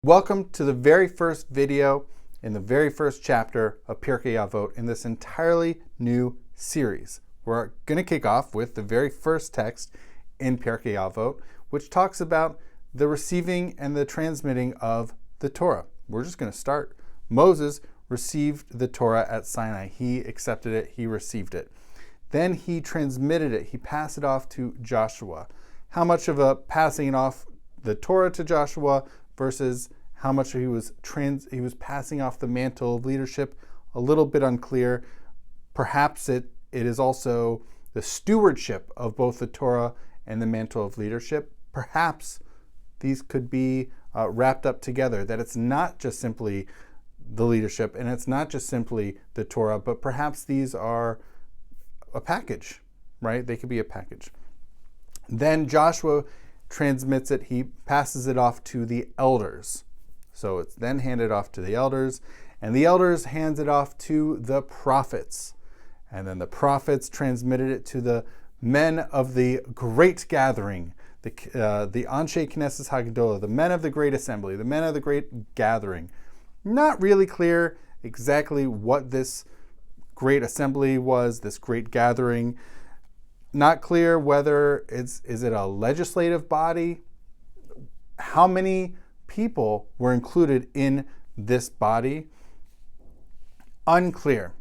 Welcome to the very first video in the very first chapter of Pirkei Avot in this entirely new series. We're going to kick off with the very first text in Pirkei Avot, which talks about the receiving and the transmitting of the Torah. We're just going to start. Moses received the Torah at Sinai. He accepted it. He received it. Then he transmitted it. He passed it off to Joshua. How much of a passing off the Torah to Joshua versus how much he was passing off the mantle of leadership, a little bit unclear. Perhaps it is also the stewardship of both the Torah and the mantle of leadership. Perhaps these could be wrapped up together, that it's not just simply the leadership and it's not just simply the Torah, but perhaps these are a package, right? They could be a package. Then Joshua transmits it. He passes it off to the elders. So it's then handed off to the elders, and the elders hands it off to the prophets. And then the prophets transmitted it to the men of the great gathering, the Anshe Knesset Hagdolah, the men of the great assembly, the men of the great gathering. Not really clear exactly what this great assembly was, this great gathering. Not clear whether is it a legislative body? How many people were included in this body? Unclear.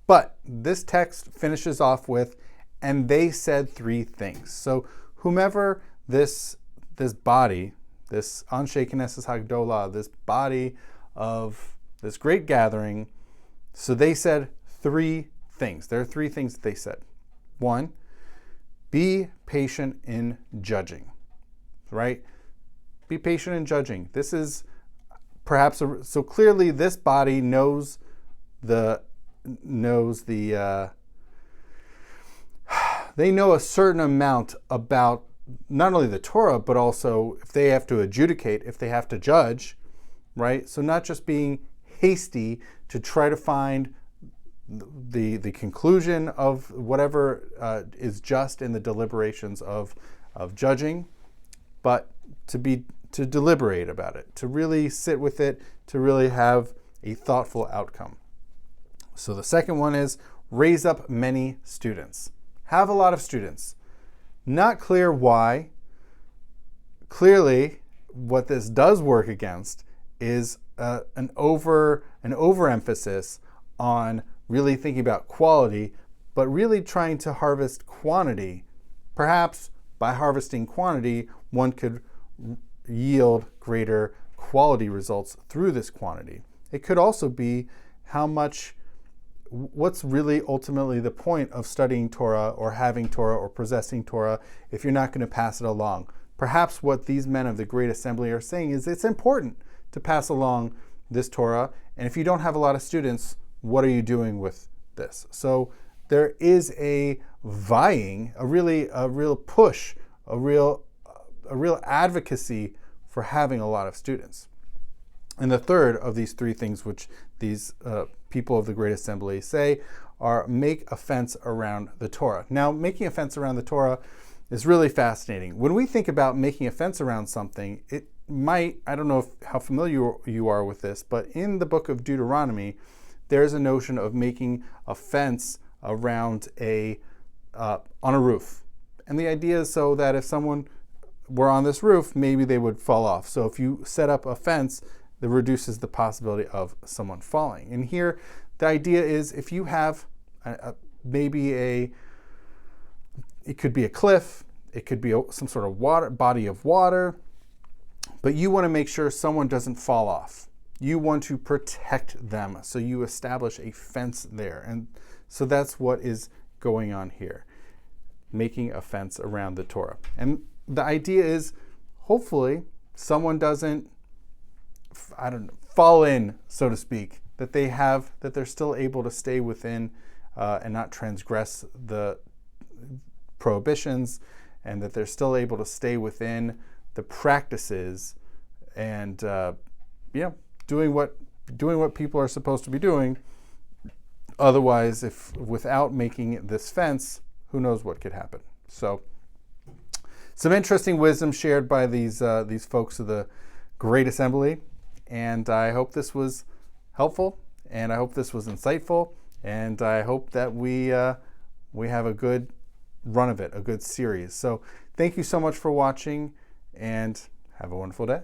But this text finishes off with, and they said three things. So whomever this body, this Anshe Knesset Hagdolah, this body of this great gathering, so they said three things. There are three things that they said. One, be patient in judging, right? Be patient in judging. This is perhaps so clearly this body knows they know a certain amount about not only the Torah, but also if they have to adjudicate, if they have to judge, right? So not just being hasty to try to find the conclusion of whatever is just in the deliberations of judging, but to deliberate about it, to really sit with it, to really have a thoughtful outcome. So the second one is raise up many students. Have a lot of students. Not clear why. Clearly, what this does work against is an overemphasis on really thinking about quality, but really trying to harvest quantity. Perhaps by harvesting quantity, one could yield greater quality results through this quantity. It could also be what's really ultimately the point of studying Torah or having Torah or possessing Torah if you're not going to pass it along. Perhaps what these men of the great assembly are saying is it's important to pass along this Torah, and if you don't have a lot of students, what are you doing with this? So there is a vying, a real push, a real advocacy for having a lot of students. And the third of these three things which these people of the Great Assembly say are make a fence around the Torah. Now, making a fence around the Torah is really fascinating. When we think about making a fence around something, it might, I don't know how familiar you are with this, but in the book of Deuteronomy, there's a notion of making a fence around on a roof. And the idea is so that if someone were on this roof, maybe they would fall off. So if you set up a fence, that reduces the possibility of someone falling. And here, the idea is if you have it could be a cliff, it could be some sort of body of water, but you want to make sure someone doesn't fall off. You want to protect them, so you establish a fence there. And so that's what is going on here, making a fence around the Torah. And the idea is, hopefully, someone doesn't, fall in, so to speak, that they're still able to stay within and not transgress the prohibitions, and that they're still able to stay within the practices and doing what people are supposed to be doing. Otherwise, if without making this fence, who knows what could happen. So some interesting wisdom shared by these folks of the Great Assembly. And I hope this was helpful, and I hope this was insightful, and I hope that we have a good run of it, a good series. So thank you so much for watching, and have a wonderful day.